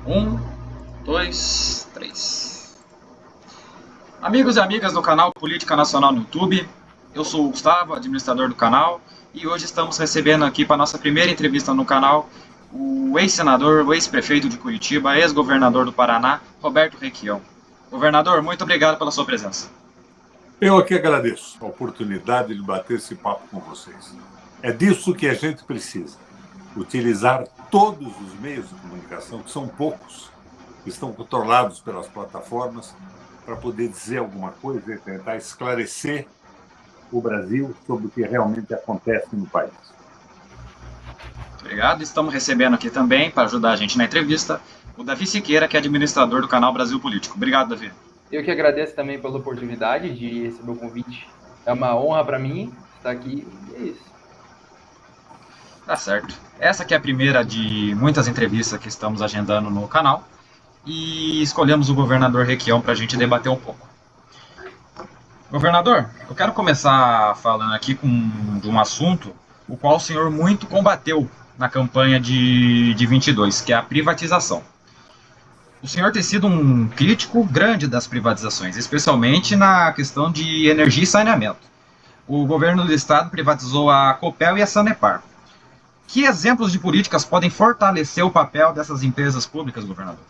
Um, dois, três. Amigos e amigas do canal Política Nacional no YouTube, eu sou o Gustavo, administrador do canal, e hoje estamos recebendo aqui para nossa primeira entrevista no canal o ex-senador, o ex-prefeito de Curitiba, ex-governador do Paraná, Roberto Requião. Governador, muito obrigado pela sua presença. Eu aqui agradeço a oportunidade de bater esse papo com vocês. É disso que a gente precisa. Utilizar todos os meios de comunicação, que são poucos, que estão controlados pelas plataformas, para poder dizer alguma coisa e tentar esclarecer o Brasil sobre o que realmente acontece no país. Obrigado. Estamos recebendo aqui também, para ajudar a gente na entrevista, o Davi Siqueira, que é administrador do canal Brasil Político. Obrigado, Davi. Eu que agradeço também pela oportunidade de receber o convite. É uma honra para mim estar aqui e é isso. Tá certo. Essa aqui é a primeira de muitas entrevistas que estamos agendando no canal e escolhemos o governador Requião para a gente debater um pouco. Governador, eu quero começar falando aqui de um assunto o qual o senhor muito combateu na campanha de 22, que é a privatização. O senhor tem sido um crítico grande das privatizações, especialmente na questão de energia e saneamento. O governo do estado privatizou a Copel e a Sanepar. Que exemplos de políticas podem fortalecer o papel dessas empresas públicas, governador?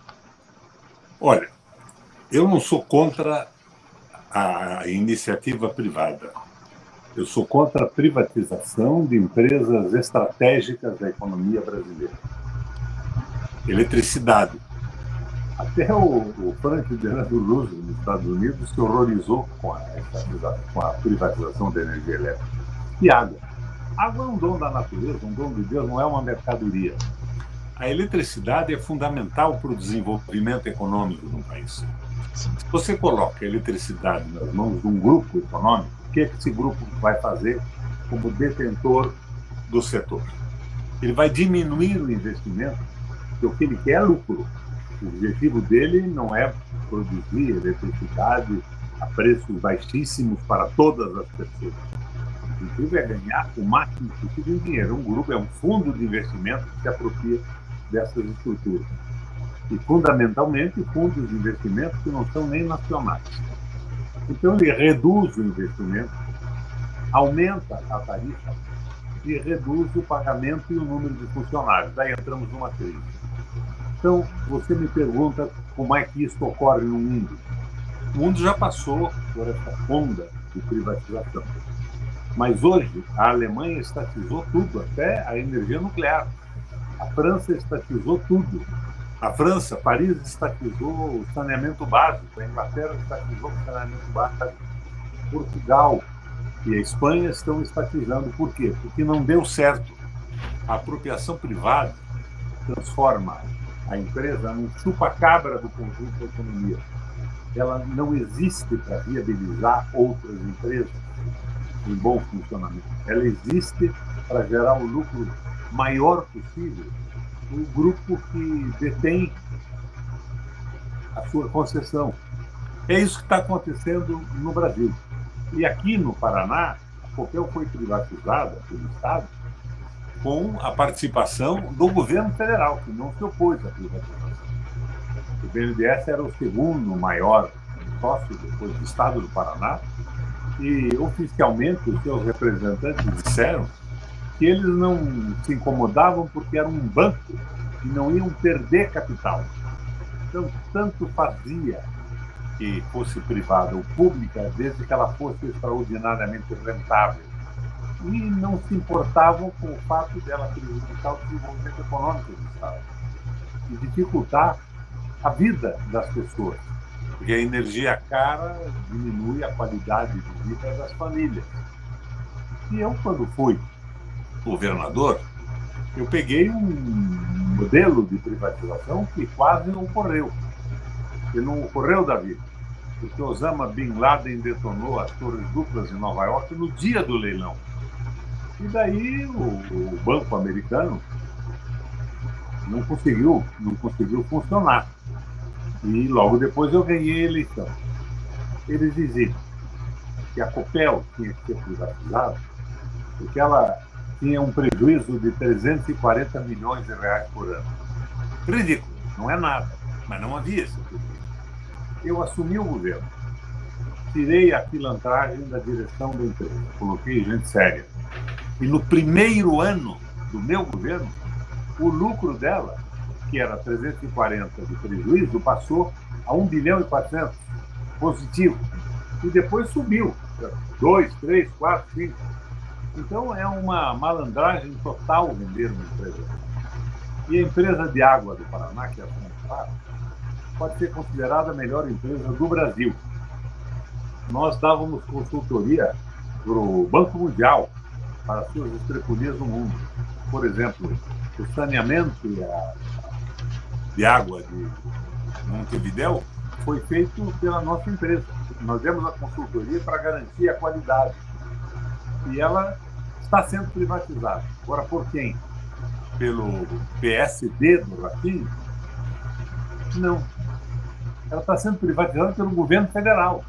Olha, eu não sou contra a iniciativa privada. Eu sou contra a privatização de empresas estratégicas da economia brasileira. Eletricidade. Até o Franklin Delano Roosevelt, nos Estados Unidos, se horrorizou com a privatização da energia elétrica. E água. Água é um dom da natureza, um dom de Deus, não é uma mercadoria. A eletricidade é fundamental para o desenvolvimento econômico de um país. Se você coloca a eletricidade nas mãos de um grupo econômico, o que esse grupo vai fazer como detentor do setor? Ele vai diminuir o investimento, porque o que ele quer é lucro. O objetivo dele não é produzir eletricidade a preços baixíssimos para todas as pessoas. O objetivo é ganhar o máximo possível em dinheiro. Um grupo é um fundo de investimento que se apropria dessas estruturas. E, fundamentalmente, fundos de investimento que não são nem nacionais. Então, ele reduz o investimento, aumenta a tarifa e reduz o pagamento e o número de funcionários. Aí entramos numa crise. Então, você me pergunta como é que isso ocorre no mundo. O mundo já passou por essa onda de privatização. Mas hoje, a Alemanha estatizou tudo, até a energia nuclear. A França estatizou tudo. A França, Paris, estatizou o saneamento básico. A Inglaterra estatizou o saneamento básico. Portugal e a Espanha estão estatizando. Por quê? Porque não deu certo. A apropriação privada transforma a empresa num chupa-cabra do conjunto da economia. Ela não existe para viabilizar outras empresas em bom funcionamento. Ela existe para gerar o lucro maior possível no grupo que detém a sua concessão. É isso que está acontecendo no Brasil. E aqui no Paraná, a Copel foi privatizada pelo Estado com a participação do governo federal, que não se opôs à privatização. O BNDES era o segundo maior sócio depois do Estado do Paraná, e oficialmente os seus representantes disseram que eles não se incomodavam porque era um banco e não iam perder capital. Então, tanto fazia que fosse privada ou pública, desde que ela fosse extraordinariamente rentável. E não se importavam com o fato dela prejudicar o desenvolvimento econômico do Estado e dificultar a vida das pessoas. Porque a energia cara diminui a qualidade de vida das famílias. E eu, quando fui governador, eu peguei um modelo de privatização que quase não ocorreu. Que não ocorreu, Davi, porque Osama Bin Laden detonou as torres duplas em Nova York no dia do leilão. E daí o banco americano não conseguiu funcionar. E logo depois eu ganhei a eleição. Eles diziam que a Copel tinha que ser privatizada porque ela tinha um prejuízo de 340 milhões de reais por ano. Ridículo. não é nada, mas não havia esse futuro. Eu assumi o governo, tirei a pilantragem da direção da empresa, coloquei gente séria. E no primeiro ano do meu governo, o lucro dela, que era 340 de prejuízo, passou a 1 bilhão e 400 positivo. E depois subiu para 2, 3, 4, 5. Então é uma malandragem total vender uma empresa. E a empresa de água do Paraná, que é a Sanepar, pode ser considerada a melhor empresa do Brasil. Nós dávamos consultoria para o Banco Mundial para as suas estrepunias no mundo. Por exemplo, o saneamento de água de Montevidéu foi feito pela nossa empresa. Nós demos a consultoria para garantir a qualidade. E ela está sendo privatizada. Agora, por quem? Pelo PSD do Ratinho? Não. Ela está sendo privatizada pelo governo federal.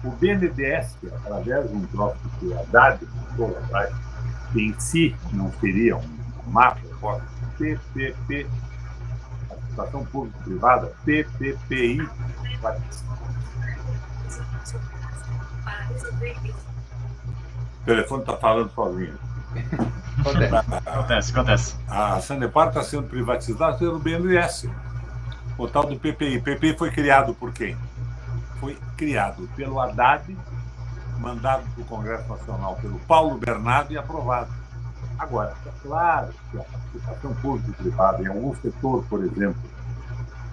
O BNDES, através de um troço que a Haddad montou lá atrás, que em si não seria um mapa, PPP, Participação Público-Privada, PPPI. O telefone está falando sozinho. Acontece. A Sanepar está sendo privatizada pelo BNDES. O tal do PPI. PPI foi criado por quem? Foi criado pelo Haddad, mandado para o Congresso Nacional pelo Paulo Bernardo e aprovado. Agora, é claro que a participação público-privada em algum setor, por exemplo,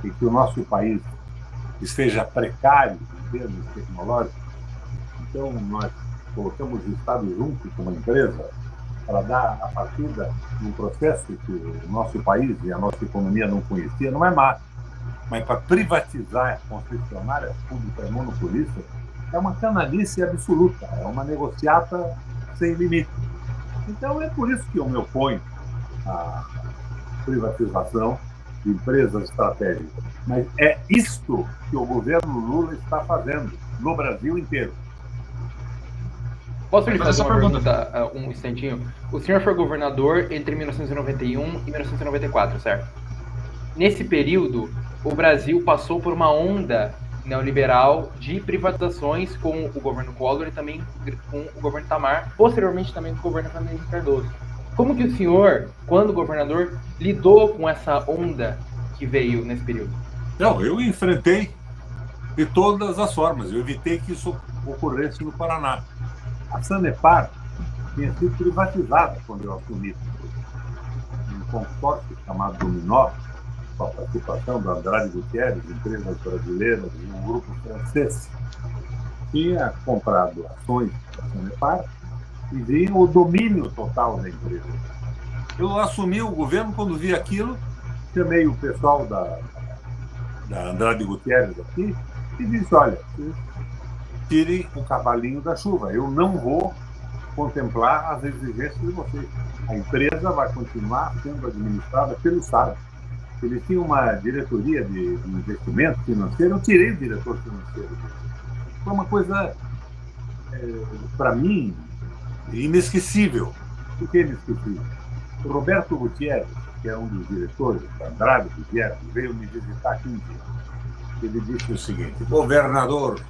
em que o nosso país esteja precário em termos tecnológicos, então nós colocamos o Estado junto com uma empresa para dar a partida num processo que o nosso país e a nossa economia não conhecia, não é má. Mas para privatizar concessionárias públicas monopolistas é uma canalice absoluta, é uma negociata sem limite. Então é por isso que eu me oponho à privatização de empresas estratégicas. Mas é isto que o governo Lula está fazendo no Brasil inteiro. Posso lhe fazer uma pergunta, um instantinho? O senhor foi governador entre 1991 e 1994, certo? Nesse período, o Brasil passou por uma onda neoliberal de privatizações com o governo Collor e também com o governo Itamar, posteriormente também com o governo Fernando Henrique Cardoso. Como que o senhor, quando governador, lidou com essa onda que veio nesse período? Não, eu enfrentei de todas as formas. Eu evitei que isso ocorresse no Paraná. A Sanepar tinha sido privatizada quando eu assumi um consórcio chamado Dominó, com a participação da Andrade Gutierrez, empresas brasileiras e um grupo francês. Tinha comprado ações da Sanepar e veio o domínio total da empresa. Eu assumi o governo quando vi aquilo, chamei o pessoal da Andrade Gutierrez aqui e disse, olha, tirem o cavalinho da chuva, eu não vou contemplar as exigências de vocês. A empresa vai continuar sendo administrada pelo Estado. Eles tinham uma diretoria de investimento financeiro, eu tirei o diretor financeiro. Foi uma coisa, para mim, inesquecível. Por que inesquecível? O Roberto Gutierrez, que é um dos diretores da Andrade Gutierrez, veio me visitar aqui um dia. Ele disse o seguinte, governador,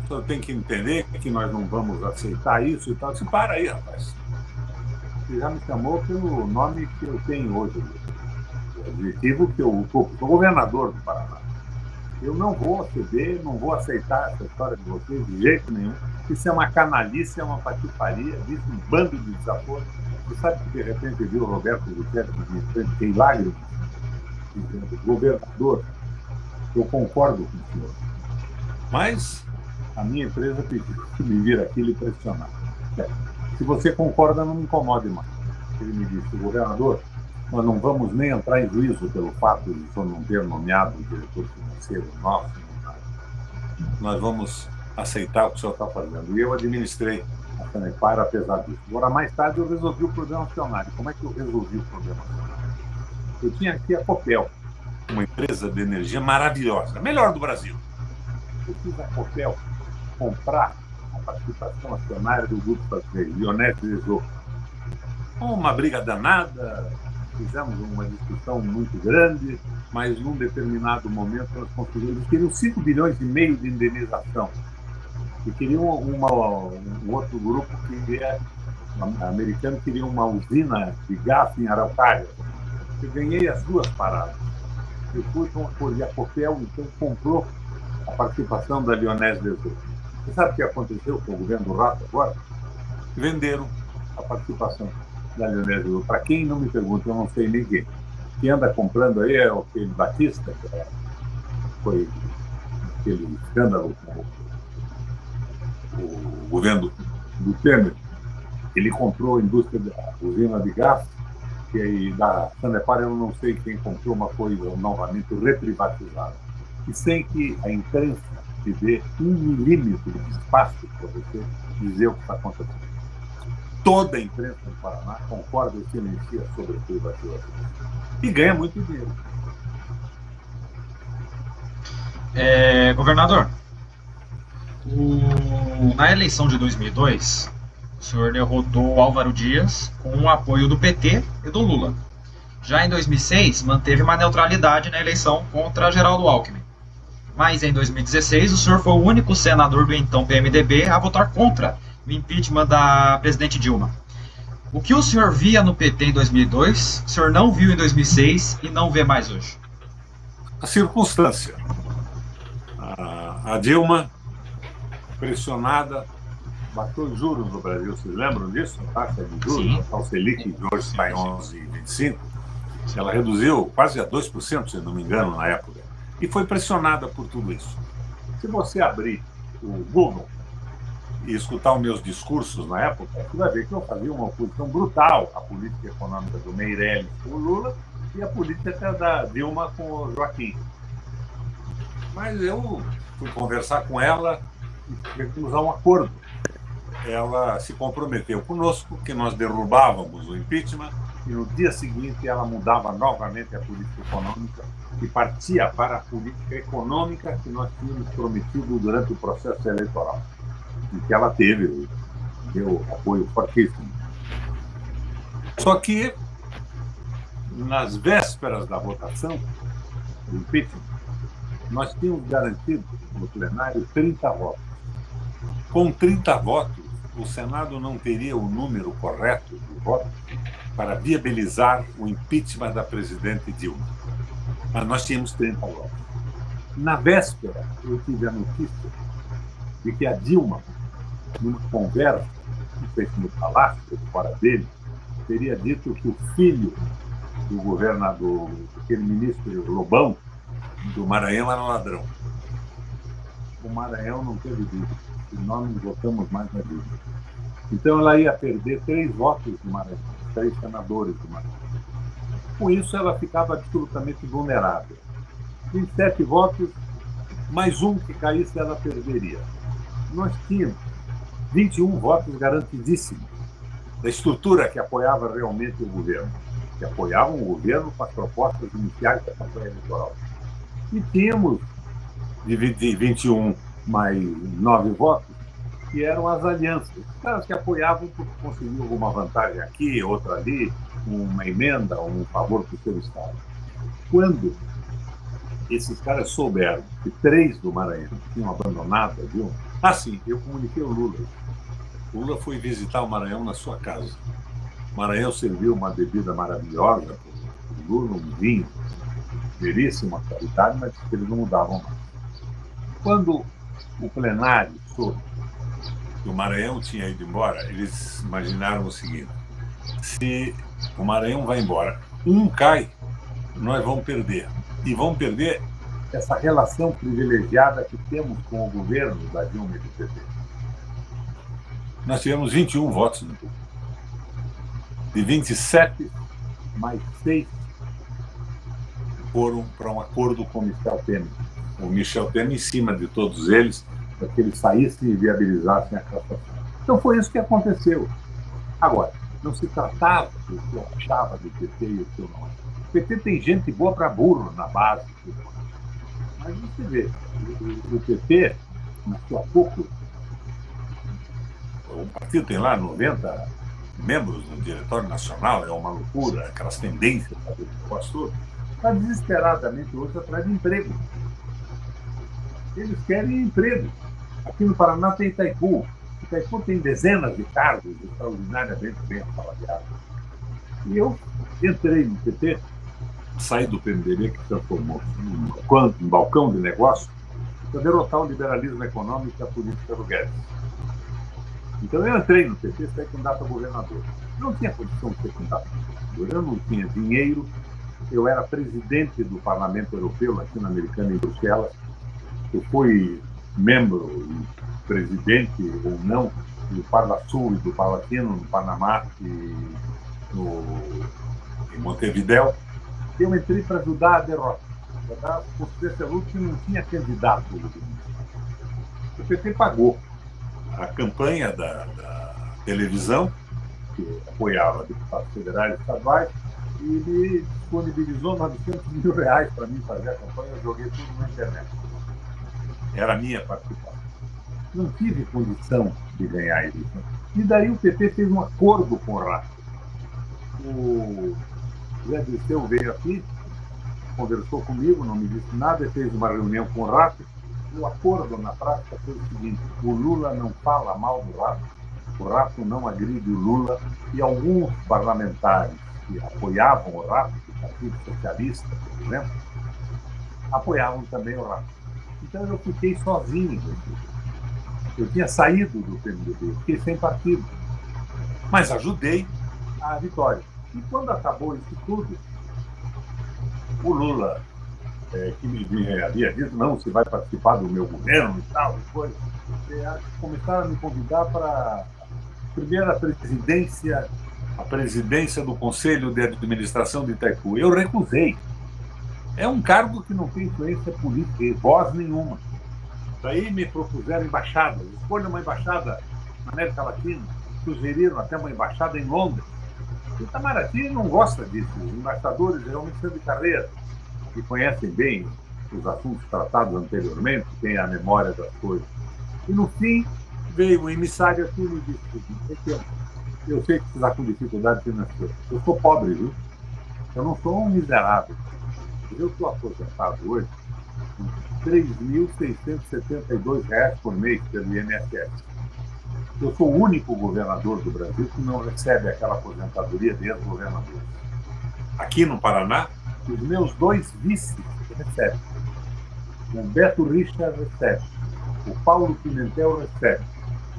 o senhor tem que entender que nós não vamos aceitar isso e tal. Eu disse, para aí, rapaz. Você já me chamou pelo nome que eu tenho hoje. O objetivo que eu ocupo. Sou governador do Paraná. Eu não vou ceder, não vou aceitar essa história de vocês de jeito nenhum. Isso é uma canalice, é uma patifaria, isso é um bando de desaforo. Você sabe que de repente viu o Roberto Gutierrez na minha frente, tem lágrimas, dizendo, governador, eu concordo com o senhor. Mas a minha empresa pediu que me vir aqui e pressionar. Se você concorda, não me incomode mais. Ele me disse, governador, nós não vamos nem entrar em juízo pelo fato de o senhor não ter nomeado o diretor financeiro nosso. Nós vamos aceitar o que o senhor está fazendo. E eu administrei a Sanepar apesar disso. Agora, mais tarde, eu resolvi o problema acionário. Como é que eu resolvi o problema acionário? Eu tinha aqui a Copel, uma empresa de energia maravilhosa, a melhor do Brasil. Eu fiz a Copel comprar a participação acionária do grupo brasileiro, Ionete Exo. Uma briga danada, fizemos uma discussão muito grande, mas num determinado momento nós conseguimos. Eles queriam 5 bilhões e meio de indenização. E queriam um outro grupo que é americano, queria uma usina de gás em Araucária. Eu ganhei as duas paradas. Eu fui com a Copel, então comprou a participação da Lyonès des Eaux. Você sabe o que aconteceu com o governo do Rato agora? Venderam a participação da Lyonès des Eaux. Para quem não me pergunta, eu não sei ninguém. Quem anda comprando aí é aquele Batista, que foi aquele escândalo com o governo do Temer. Ele comprou a indústria da usina de gás, que aí da Sanepar eu não sei quem comprou, mas foi novamente reprivatizada. E sem que a imprensa te dê 1 milímetro de espaço para você dizer o que está acontecendo. Toda a imprensa do Paraná concorda e silencia sobre a privatização. E ganha muito dinheiro. Governador, na eleição de 2002, o senhor derrotou Álvaro Dias com o apoio do PT e do Lula. Já em 2006, manteve uma neutralidade na eleição contra Geraldo Alckmin. Mas em 2016, o senhor foi o único senador do então PMDB a votar contra o impeachment da presidente Dilma. O que o senhor via no PT em 2002, o senhor não viu em 2006 e não vê mais hoje? A circunstância. A Dilma, pressionada, bateu juros no Brasil. Vocês lembram disso? A taxa de juros, a Selic, que hoje está em 11,25. Ela reduziu quase a 2%, se não me engano, na época. E foi pressionada por tudo isso. Se você abrir o Google e escutar os meus discursos na época, você vai ver que eu fazia uma oposição brutal à política econômica do Meirelles com o Lula e a política da Dilma com o Joaquim. Mas eu fui conversar com ela e tivemos um acordo. Ela se comprometeu conosco que nós derrubávamos o impeachment e no dia seguinte ela mudava novamente a política econômica e partia para a política econômica que nós tínhamos prometido durante o processo eleitoral. E que ela teve, deu apoio fortíssimo. Só que, nas vésperas da votação do impeachment, nós tínhamos garantido no plenário 30 votos. Com 30 votos, o Senado não teria o número correto de votos para viabilizar o impeachment da presidente Dilma. Mas nós tínhamos 30 votos. Na véspera, eu tive a notícia de que a Dilma, numa conversa, não sei se no palácio ou fora dele, teria dito que o filho do governador, aquele ministro Lobão, do Maranhão, era ladrão. O Maranhão não teve dúvida. E nós não votamos mais na Dilma. Então ela ia perder 3 votos do Maranhão, 3 senadores do Maranhão. Com isso, ela ficava absolutamente vulnerável. 27 votos, mais um que caísse, ela perderia. Nós tínhamos 21 votos garantidíssimos da estrutura que apoiava realmente o governo, que apoiavam o governo com as propostas iniciais da campanha eleitoral. E tínhamos, de 21 mais 9 votos, que eram as alianças, os caras que apoiavam porque conseguiam alguma vantagem aqui, outra ali, uma emenda, um favor para o seu Estado. Quando esses caras souberam que 3 do Maranhão tinham abandonado a Dilma, sim, eu comuniquei ao Lula. O Lula foi visitar o Maranhão na sua casa. O Maranhão serviu uma bebida maravilhosa para o Lula, um vinho, belíssima qualidade, mas que eles não mudavam mais. Quando o plenário soube que o Maranhão tinha ido embora, eles imaginaram o seguinte: se o Maranhão vai embora, um cai, nós vamos perder. E vamos perder essa relação privilegiada que temos com o governo da Dilma e do PT. Nós tivemos 21 votos no público. De 27, mais 6 foram para um acordo com o Michel Temer. O Michel Temer em cima de todos eles, para que eles saíssem e viabilizassem a cassação. Então foi isso que aconteceu. Agora, não se tratava do que eu achava do PT e o que eu não achava. O PT tem gente boa para burro na base. Mas você vê, o PT, nasceu há pouco, o partido tem lá 90 membros do Diretório Nacional, é uma loucura, aquelas tendências do negócio todo, está desesperadamente hoje atrás de emprego. Eles querem emprego. Aqui no Paraná tem Itaipu. Itaipu tem dezenas de cargos extraordinariamente bem avaliados. E eu entrei no PT, saí do PMDB, que se transformou em balcão de negócio, para derrotar o liberalismo econômico e a política do Guedes. Então eu entrei no PT, saí candidato a governador. Não tinha condição de ser candidato a governador, eu não tinha dinheiro, eu era presidente do Parlamento Europeu, latino-americano, em Bruxelas. Eu fui membro e presidente ou não do Parlasul e do Parlatino no Panamá e em Montevidéu. Eu entrei para ajudar a derrota. Para essa luta que não tinha candidato. O PT pagou a campanha da televisão, que apoiava deputados federais e estaduais, e ele disponibilizou R$900 mil para mim fazer a campanha. Eu joguei tudo na internet. Era a minha participação. Não tive condição de ganhar isso. E daí o PT fez um acordo com o Rato. O Zé Dirceu veio aqui, conversou comigo, não me disse nada, fez uma reunião com o Rato. O acordo na prática foi o seguinte: o Lula não fala mal do Rato, o Rato não agride o Lula, e alguns parlamentares que apoiavam o Rato, do Partido Socialista, por exemplo, apoiavam também o Rato. Então eu fiquei sozinho. Eu tinha saído do PMDB, fiquei sem partido. Mas ajudei a vitória. E quando acabou isso tudo, o Lula, que me havia dito, não, você vai participar do meu governo e tal, depois, começaram a me convidar para a primeira presidência, a presidência do Conselho de Administração de Itaipu. Eu recusei. É um cargo que não tem influência política e voz nenhuma. Daí me propuseram embaixadas. Escolha uma embaixada na América Latina. Sugeriram até uma embaixada em Londres. O Itamaraty não gosta disso. Os embaixadores geralmente são de carreira, que conhecem bem os assuntos tratados anteriormente, têm a memória das coisas. E no fim, veio o emissário aqui e me disse: eu sei que você está com dificuldade financeira. Eu sou pobre, viu? Eu não sou um miserável. Eu estou aposentado hoje com R$ 3.672 por mês pelo INSS. Eu sou o único governador do Brasil que não recebe aquela aposentadoria de ex-governador. Aqui no Paraná, os meus dois vices recebem. O Beto Richa recebe. O Paulo Pimentel recebe.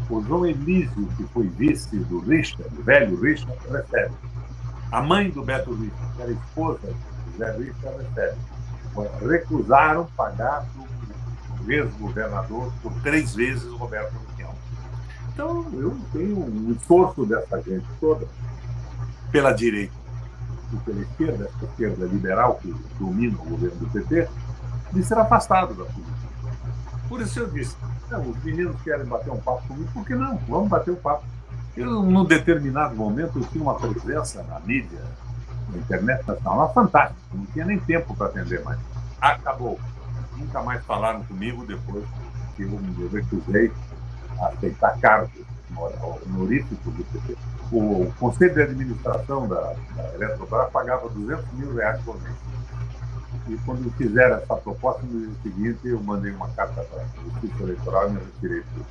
O João Elísio, que foi vice do Richa, do velho Richa, recebe. A mãe do Beto Richa, que era esposa do Zé Richa, recebe. Recusaram pagar para o ex-governador por 3 vezes o Roberto Luquião. Então, eu tenho um esforço dessa gente toda, pela direita e pela esquerda, essa esquerda liberal que domina o governo do PT, de ser afastado da política. Por isso eu disse: não, os meninos querem bater um papo comigo, por que não? Vamos bater um papo. Eu, num determinado momento, eu tinha uma presença na mídia, na internet nacional, fantástica, não tinha nem tempo para atender mais. Acabou. Nunca mais falaram comigo depois que eu me recusei a aceitar cargos honoríficos do PT. O Conselho de Administração da Eletrobras pagava R$200 mil por mês. E quando fizeram essa proposta, no dia seguinte, eu mandei uma carta para a Justiça Eleitoral e me retirei tudo.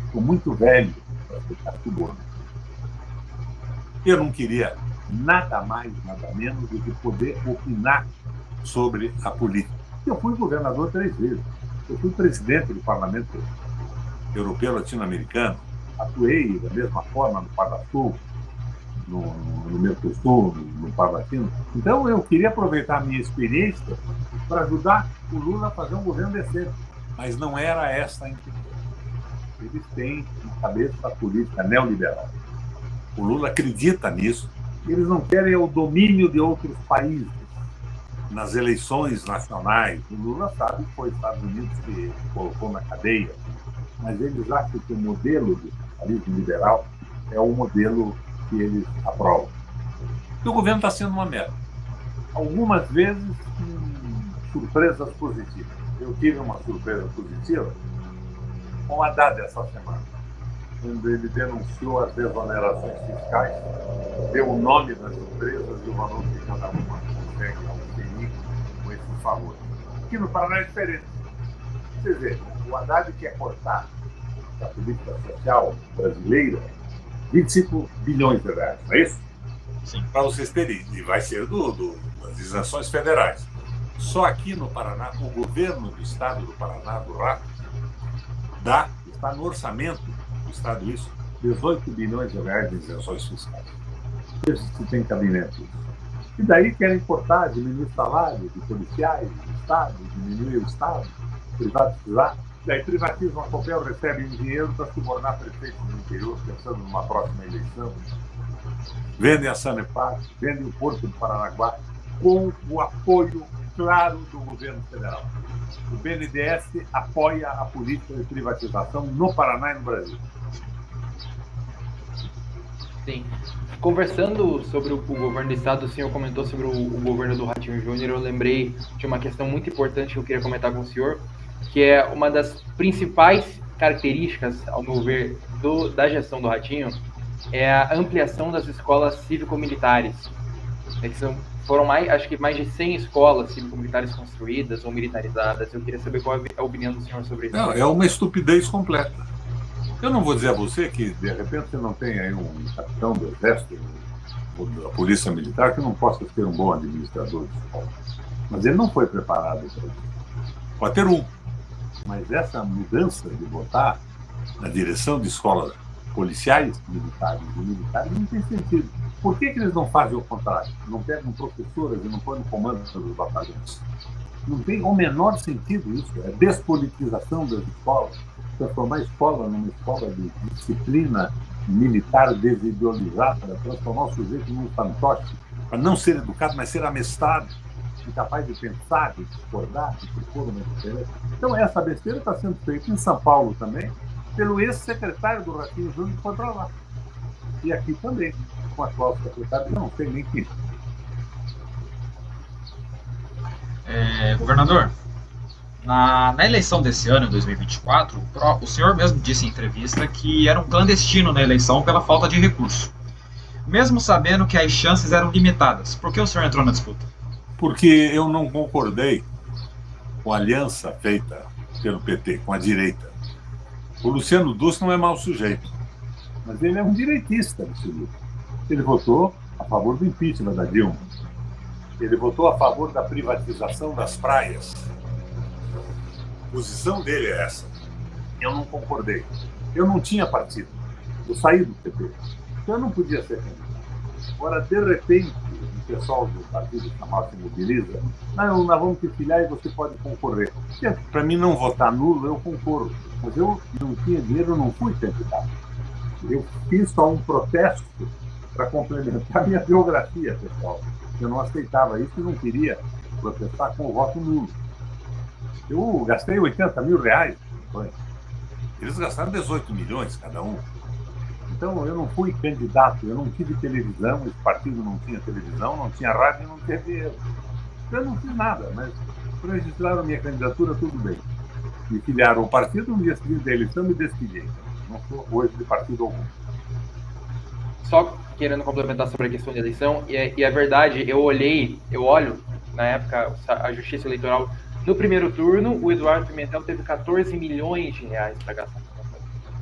Estou muito velho para aceitar tudo. Eu não queria nada mais, nada menos do que poder opinar sobre a política. Eu fui governador 3 vezes. Eu fui presidente do Parlamento Europeu Latino-Americano. Atuei da mesma forma no Parlasul, no Mercosul, no Parlatino. Então, eu queria aproveitar a minha experiência para ajudar o Lula a fazer um governo decente. Mas não era essa a intenção. Eles têm na cabeça a política neoliberal. O Lula acredita nisso. Eles não querem o domínio de outros países nas eleições nacionais. O Lula sabe que foi os Estados Unidos que colocou na cadeia, mas eles acham que o modelo de capitalismo liberal é o modelo que eles aprovam. E o governo está sendo uma merda. Algumas vezes, surpresas positivas. Eu tive uma surpresa positiva com o Haddad essa semana. quando ele denunciou as desonerações fiscais, deu o nome das empresas e o valor que cada uma consegue obter com esses favores. Aqui no Paraná é diferente. Você vê, o Haddad quer cortar da política social brasileira 25 bilhões de reais, não é isso? Sim. Para vocês terem, e vai ser das isenções federais. Só aqui no Paraná, o governo do estado do Paraná, do Rato, está no orçamento do estado isso, 18 bilhões de reais de isenções fiscais. Veja se tem cabimento isso. E daí querem cortar, diminuir o salário de policiais do estado, diminuir o estado, privatizar. Daí privatizam a Copel, recebem dinheiro para subornar prefeitos do interior, pensando numa próxima eleição. Vendem a Sanepar, vendem o Porto do Paranaguá, com o apoio claro do governo federal. O BNDES apoia a política de privatização no Paraná e no Brasil. Sim. Conversando sobre o governo do estado, o senhor comentou sobre o governo do Ratinho Júnior, eu lembrei de uma questão muito importante que eu queria comentar com o senhor, que é uma das principais características, ao meu ver, da gestão do Ratinho, é a ampliação das escolas cívico-militares. Foram acho que mais de 100 escolas cívico-militares construídas ou militarizadas. Eu queria saber qual é a opinião do senhor sobre isso. Não, é uma estupidez completa. Eu não vou dizer a você que, de repente, você não tem aí um capitão do Exército ou da Polícia Militar que não possa ser um bom administrador de escola. Mas ele não foi preparado para isso. Pode ter um. Mas essa mudança de botar na direção de escolas policiais, militares e militares não tem sentido. Por que eles não fazem o contrário? Não pegam professoras e não põem no comando dos batalhões? Não tem o menor sentido isso. É despolitização das escolas. Transformar a escola numa escola de disciplina militar desideolizada, transformar o sujeito num fantoche, para não ser educado, mas ser amestrado, incapaz de pensar, de discordar, de propor uma diferença. Então, essa besteira está sendo feita em São Paulo também, pelo ex-secretário do Ratinho Júnior, que foi para lá. E aqui também, com a atual secretária, não sei nem quem. Governador, na eleição desse ano, em 2024, o senhor mesmo disse em entrevista que era um clandestino na eleição pela falta de recurso. Mesmo sabendo que as chances eram limitadas, por que o senhor entrou na disputa? Porque eu não concordei com a aliança feita pelo PT, com a direita. O Luciano Duce não é mau sujeito, mas ele é um direitista absoluto. Ele votou a favor do impeachment da Dilma. Ele votou a favor da privatização das praias. A posição dele é essa. Eu não concordei. Eu não tinha partido. Eu saí do PT. Então eu não podia ser candidato. Agora, de repente, o pessoal do partido chamado se mobiliza. Não, nós vamos te filiar e você pode concorrer. Para mim não votar nulo, eu concorro. Mas eu não tinha dinheiro, eu não fui candidato. Eu fiz só um protesto para complementar minha biografia, pessoal. Eu não aceitava isso e não queria protestar com o voto nulo. Eu gastei 80 mil reais. Eles gastaram 18 milhões cada um. Então eu não fui candidato, eu não tive televisão, esse partido não tinha televisão, não tinha rádio e não tinha dinheiro. Eu não fiz nada, mas registraram minha candidatura, tudo bem. Me filiaram ao partido, no dia seguinte da eleição me despedi. Não sou hoje de partido algum. Só querendo complementar sobre a questão da eleição, e é verdade, eu olho, na época, a Justiça Eleitoral, no primeiro turno, o Eduardo Pimentel teve 14 milhões de reais para gastar.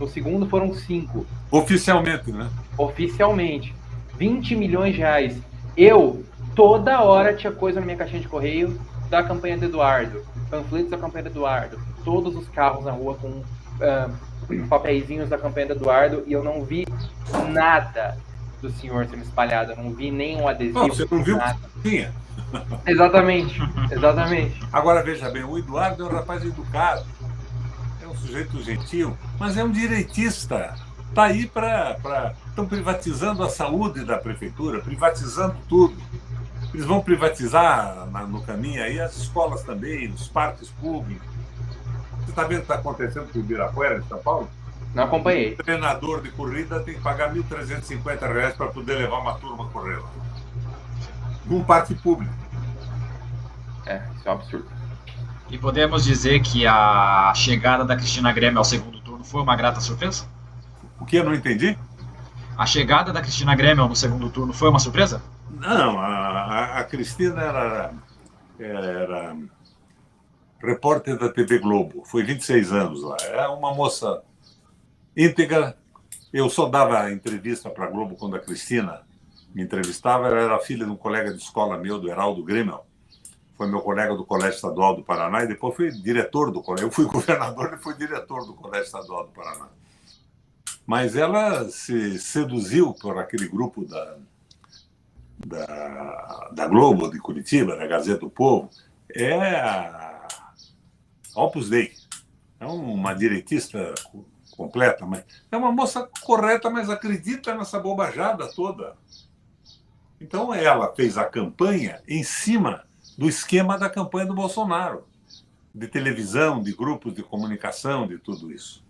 No segundo foram 5. Oficialmente, né? Oficialmente. 20 milhões de reais. Eu, toda hora, tinha coisa na minha caixinha de correio da campanha do Eduardo. Panfletos da campanha do Eduardo. Todos os carros na rua com papeizinhos da campanha do Eduardo. E eu não vi nada do senhor sendo espalhado. Eu não vi nenhum adesivo. Não, você não viu nada. Que tinha. Exatamente. Exatamente. Agora, veja bem, o Eduardo é um rapaz educado. É um sujeito gentil, mas é um direitista. Está aí estão privatizando a saúde da prefeitura, privatizando tudo. Eles vão privatizar no caminho aí as escolas também, os parques públicos. Você está vendo o que está acontecendo com o Ibirapuera, em São Paulo? Não acompanhei. O treinador de corrida tem que pagar R$ 1.350 para poder levar uma turma a correr lá. Num parque público. Isso é um absurdo. E podemos dizer que a chegada da Cristina Grêmio ao segundo turno foi uma grata surpresa? O que eu não entendi? A chegada da Cristina Grêmio no segundo turno foi uma surpresa? Não, a Cristina era repórter da TV Globo, foi 26 anos lá. É uma moça íntegra. Eu só dava entrevista para a Globo quando a Cristina me entrevistava. Ela era filha de um colega de escola meu, do Heraldo Grêmio. Foi meu colega do Colégio Estadual do Paraná e depois fui diretor do colégio. Eu fui governador e fui diretor do Colégio Estadual do Paraná. Mas ela se seduziu por aquele grupo da Globo, de Curitiba, da Gazeta do Povo. É a Opus Dei. É uma direitista completa, mas é uma moça correta, mas acredita nessa bobajada toda. Então ela fez a campanha em cima do esquema da campanha do Bolsonaro, de televisão, de grupos de comunicação, de tudo isso.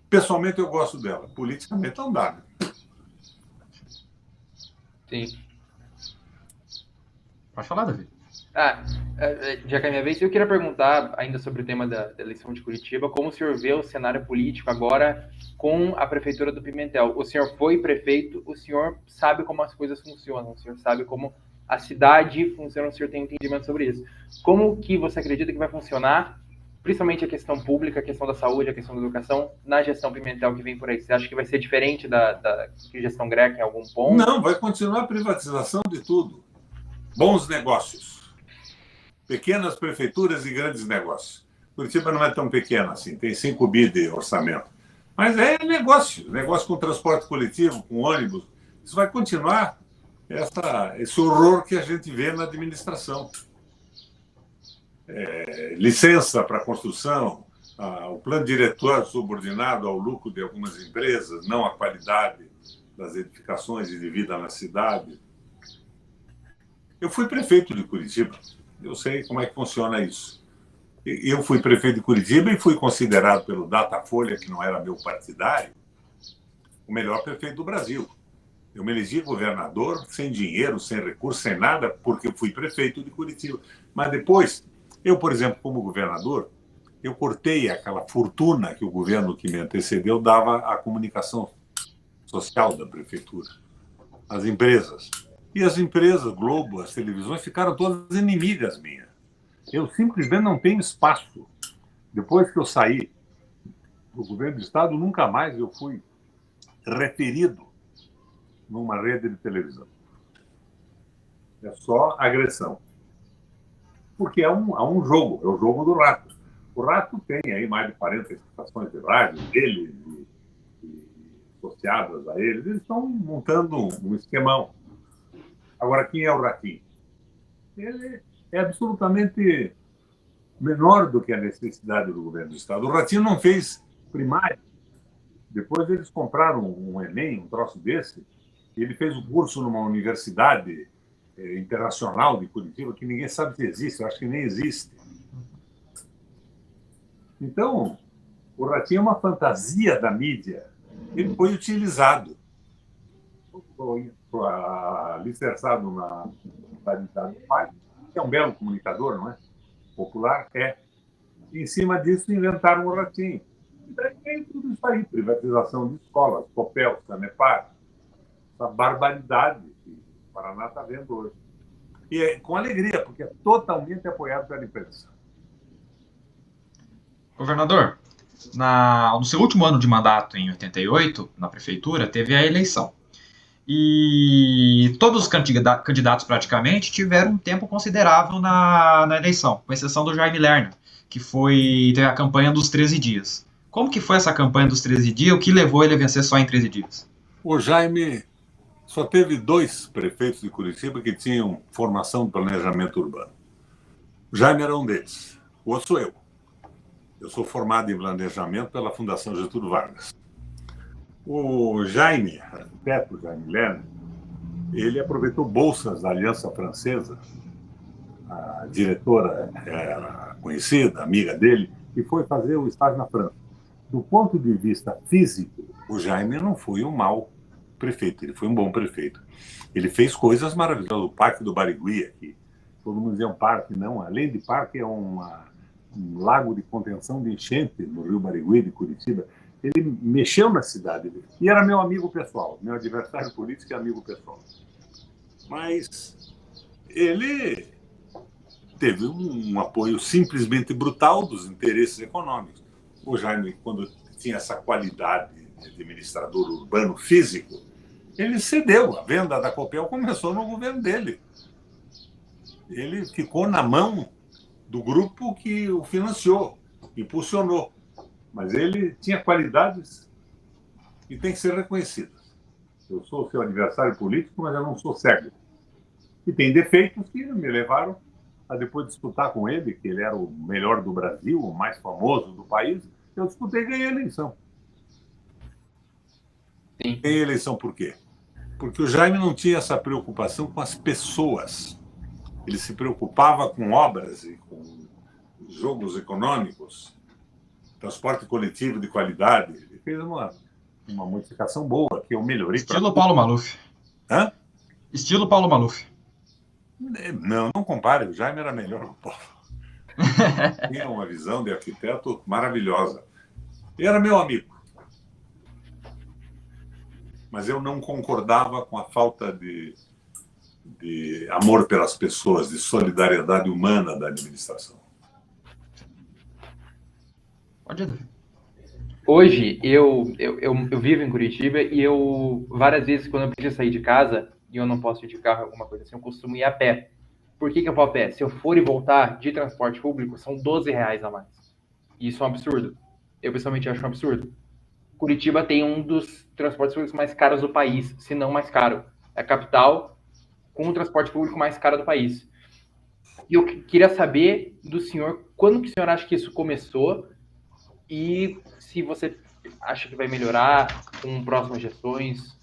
Pessoalmente eu gosto dela, politicamente não dá. Sim. Pode falar, Davi. Já que é minha vez, eu queria perguntar ainda sobre o tema da eleição de Curitiba, como o senhor vê o cenário político agora com a prefeitura do Pimentel? O senhor foi prefeito, o senhor sabe como as coisas funcionam, o senhor sabe como a cidade funciona, o senhor tem entendimento sobre isso. Como que você acredita que vai funcionar, principalmente a questão pública, a questão da saúde, a questão da educação, na gestão Pimentel que vem por aí? Você acha que vai ser diferente da gestão Greca em algum ponto? Não, vai continuar a privatização de tudo. Bons negócios. Pequenas prefeituras e grandes negócios. Curitiba não é tão pequena assim, tem 5 bi de orçamento. Mas é negócio com transporte coletivo, com ônibus. Isso vai continuar esse horror que a gente vê na administração. Licença para construção, o plano diretor subordinado ao lucro de algumas empresas, não à qualidade das edificações e de vida na cidade. Eu fui prefeito de Curitiba. Eu sei como é que funciona isso. Eu fui prefeito de Curitiba e fui considerado pelo Datafolha, que não era meu partidário, o melhor prefeito do Brasil. Eu me elegi governador sem dinheiro, sem recurso, sem nada, porque eu fui prefeito de Curitiba. Mas depois, eu, por exemplo, como governador, eu cortei aquela fortuna que o governo que me antecedeu dava à comunicação social da prefeitura, às empresas. E as empresas, Globo, as televisões, ficaram todas inimigas minhas. Eu simplesmente não tenho espaço. Depois que eu saí do governo do Estado, nunca mais eu fui referido numa rede de televisão. É só agressão. Porque é um jogo, é o jogo do rato. O rato tem aí mais de 40 estações de rádio dele, e associadas a eles. Eles estão montando um esquemão. Agora, quem é o ratinho? Ele é absolutamente menor do que a necessidade do governo do Estado. O ratinho não fez primário. Depois eles compraram um Enem, um troço desse, e ele fez um curso numa universidade internacional de Curitiba, que ninguém sabe se existe, eu acho que nem existe. Então, o ratinho é uma fantasia da mídia. Ele foi utilizado. Alicerçado na qualidade do pai, que é um belo comunicador, não é? Popular, é. E, em cima disso, inventaram o ratinho. E daí veio tudo isso aí, privatização de escolas, Copel, Sanepar, essa barbaridade que o Paraná está vendo hoje. E é com alegria, porque é totalmente apoiado pela imprensa. Governador, no seu último ano de mandato, em 88, na prefeitura, teve a eleição. E todos os candidatos praticamente tiveram um tempo considerável na eleição, com exceção do Jaime Lerner, que teve a campanha dos 13 dias. Como que foi essa campanha dos 13 dias? O que levou ele a vencer só em 13 dias? O Jaime só teve 2 prefeitos de Curitiba que tinham formação de planejamento urbano. O Jaime era um deles. O outro sou eu. Eu sou formado em planejamento pela Fundação Getúlio Vargas. O Jaime, arquiteto Jaime Lerner, ele aproveitou bolsas da Aliança Francesa. A diretora era conhecida, amiga dele, e foi fazer o estágio na França. Do ponto de vista físico, o Jaime não foi um mau prefeito, ele foi um bom prefeito. Ele fez coisas maravilhosas. O Parque do Barigui aqui, todo mundo dizia um parque, não. Além de parque, é um lago de contenção de enchente no Rio Barigui, de Curitiba. Ele mexeu na cidade e era meu amigo pessoal, meu adversário político e amigo pessoal. Mas ele teve um apoio simplesmente brutal dos interesses econômicos. O Jaime, quando tinha essa qualidade de administrador urbano físico, ele cedeu. A venda da Copel começou no governo dele. Ele ficou na mão do grupo que o financiou, impulsionou. Mas ele tinha qualidades que têm que ser reconhecidas. Eu sou seu adversário político, mas eu não sou cego. E tem defeitos que me levaram a depois disputar com ele, que ele era o melhor do Brasil, o mais famoso do país. Eu disputei e ganhei a eleição. Sim. Ganhei a eleição por quê? Porque o Jaime não tinha essa preocupação com as pessoas. Ele se preocupava com obras e com jogos econômicos, transporte coletivo de qualidade. Ele fez uma modificação boa, que eu melhorei. Estilo Paulo Maluf. Hã? Estilo Paulo Maluf. Não compare, o Jaime era melhor que o Paulo. Tinha uma visão de arquiteto maravilhosa. Ele era meu amigo. Mas eu não concordava com a falta de amor pelas pessoas, de solidariedade humana da administração. Pode ir. Hoje, eu vivo em Curitiba e várias vezes, quando eu preciso sair de casa e eu não posso ir de carro, alguma coisa assim, eu costumo ir a pé. Por que eu vou a pé? Se eu for e voltar de transporte público, são R$ 12 a mais. E isso é um absurdo. Eu, pessoalmente, acho um absurdo. Curitiba tem um dos transportes públicos mais caros do país, se não mais caro. É a capital com o transporte público mais caro do país. E eu queria saber do senhor, quando que o senhor acha que isso começou e se você acha que vai melhorar com próximas gestões.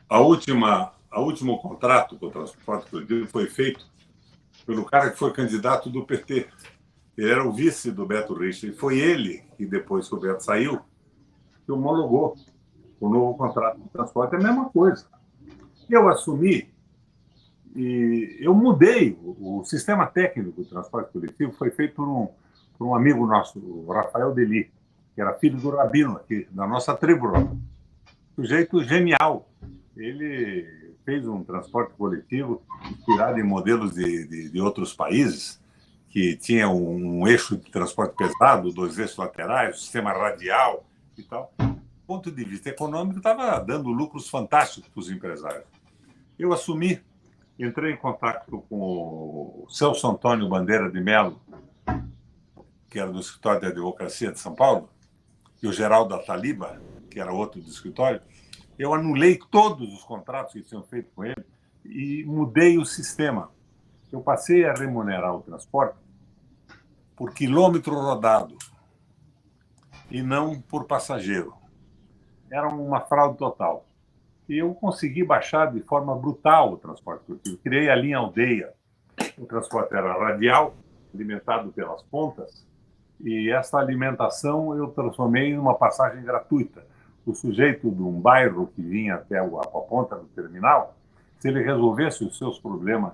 O último contrato com o transporte coletivo foi feito pelo cara que foi candidato do PT. Ele era o vice do Beto Richa. E foi ele que, depois que o Beto saiu, que homologou o novo contrato de transporte. É a mesma coisa. Eu assumi e eu mudei. O sistema técnico do transporte coletivo foi feito por um amigo nosso, o Rafael Deli, que era filho do Rabino aqui, da nossa tribo. Sujeito genial. Ele fez um transporte coletivo inspirado em modelos de outros países, que tinha um eixo de transporte pesado, 2 eixos laterais, sistema radial e tal. Do ponto de vista econômico, estava dando lucros fantásticos para os empresários. Eu assumi, entrei em contato com o Celso Antônio Bandeira de Mello, que era do escritório de advocacia de São Paulo, e o Geraldo Ataliba, que era outro do escritório. Eu anulei todos os contratos que tinham feito com ele e mudei o sistema. Eu passei a remunerar o transporte por quilômetro rodado e não por passageiro. Era uma fraude total. E eu consegui baixar de forma brutal o transporte coletivo. Criei a linha Aldeia. O transporte era radial, alimentado pelas pontas, e essa alimentação eu transformei em uma passagem gratuita. O sujeito de um bairro que vinha até a ponta do terminal, se ele resolvesse os seus problemas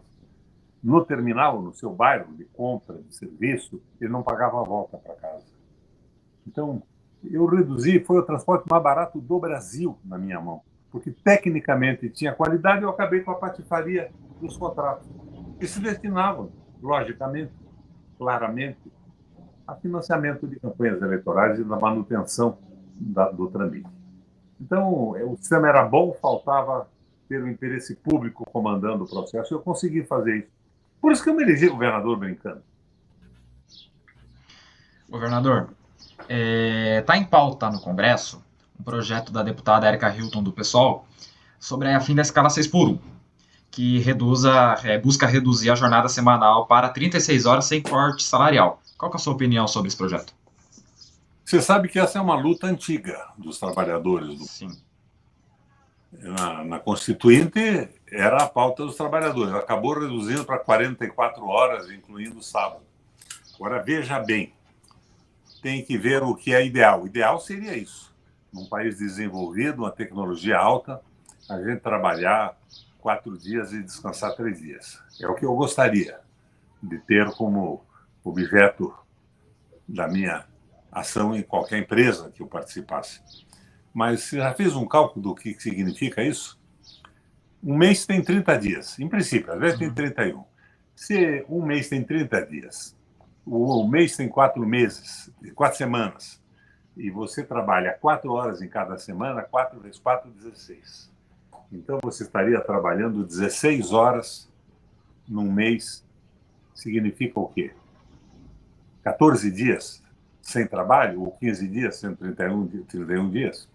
no terminal, no seu bairro, de compra, de serviço, ele não pagava a volta para casa. Então, eu reduzi, foi o transporte mais barato do Brasil na minha mão, porque tecnicamente tinha qualidade e eu acabei com a patifaria dos contratos, que se destinavam, logicamente, claramente, a financiamento de campanhas eleitorais e da manutenção do tramite. Então, o sistema era bom, faltava ter o interesse público comandando o processo. Eu consegui fazer isso. Por isso que eu me elegi governador brincando. Governador, está em pauta no Congresso um projeto da deputada Érica Hilton, do PSOL, sobre a fim da escala 6x1, que busca reduzir a jornada semanal para 36 horas sem corte salarial. Qual que é a sua opinião sobre esse projeto? Você sabe que essa é uma luta antiga dos trabalhadores. Sim. Na Constituinte, era a pauta dos trabalhadores. Acabou reduzindo para 44 horas, incluindo o sábado. Agora, veja bem, tem que ver o que é ideal. O ideal seria isso. Num país desenvolvido, uma tecnologia alta, a gente trabalhar 4 dias e descansar 3 dias. É o que eu gostaria de ter como objeto da minha ação em qualquer empresa que eu participasse. Mas você já fez um cálculo do que significa isso? Um mês tem 30 dias, em princípio, às vezes tem 31. Se um mês tem 30 dias, o mês tem 4 meses, 4 semanas, e você trabalha 4 horas em cada semana, 4 vezes 4, 16. Então você estaria trabalhando 16 horas num mês, significa o quê? 14 dias sem trabalho, ou 15 dias, sendo 31 dias?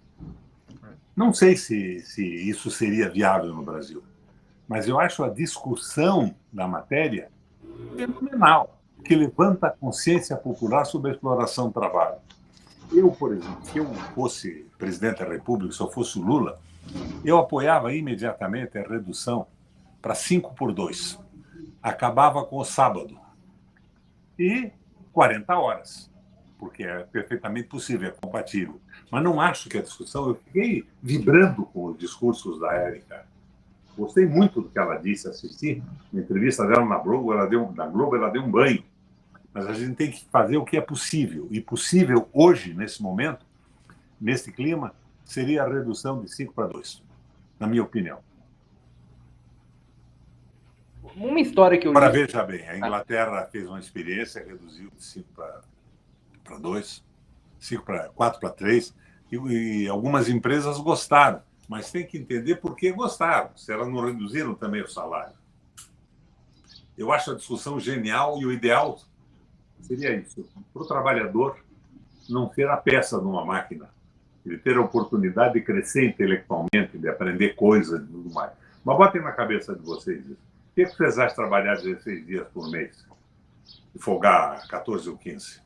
Não sei se isso seria viável no Brasil, mas eu acho a discussão da matéria fenomenal, que levanta a consciência popular sobre a exploração do trabalho. Eu, por exemplo, se eu fosse presidente da República, se eu fosse o Lula, eu apoiava imediatamente a redução para 5/2. Acabava com o sábado. E 40 horas, porque é perfeitamente possível, é compatível. Mas não acho que a discussão... Eu fiquei vibrando com os discursos da Érica. Gostei muito do que ela disse, assisti uma entrevista dela na Globo, ela deu um banho. Mas a gente tem que fazer o que é possível. E possível hoje, nesse momento, nesse clima, seria a redução de 5/2, na minha opinião. Uma história que eu li... Agora, veja bem, a Inglaterra fez uma experiência, reduziu de 5/2, 4/3, e algumas empresas gostaram, mas tem que entender por que gostaram, se elas não reduziram também o salário. Eu acho a discussão genial e o ideal seria isso, para o trabalhador não ser a peça de uma máquina, ele ter a oportunidade de crescer intelectualmente, de aprender coisas e tudo mais. Mas botem na cabeça de vocês isso. O que vocês acham de trabalhar 16 dias por mês e folgar 14 ou 15?